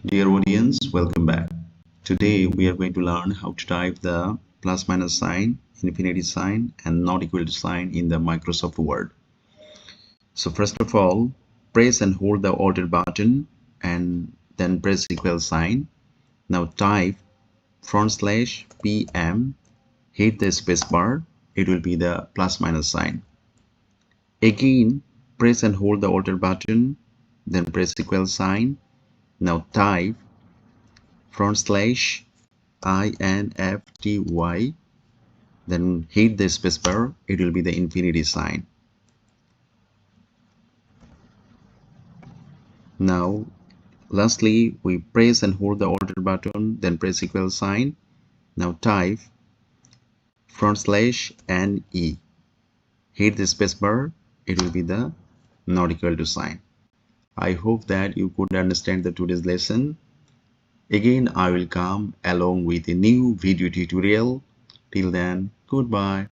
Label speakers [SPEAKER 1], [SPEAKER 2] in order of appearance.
[SPEAKER 1] Dear audience, welcome back. Today we are going to learn how to type the plus minus sign, infinity sign and not equal to sign in the Microsoft Word. So first of all, press and hold the Alt button and then press equal sign. Now type /PM, hit the space bar, it will be the plus minus sign. Again, press and hold the Alt button, then press equal sign. Now type /INFTY, then hit the spacebar, it will be the infinity sign. Now lastly, we press and hold the Alt button, then press equal sign. Now type /NE, hit the spacebar, it will be the not equal to sign. I hope that you could understand the today's lesson. Again, I will come along with a new video tutorial. Till then, goodbye.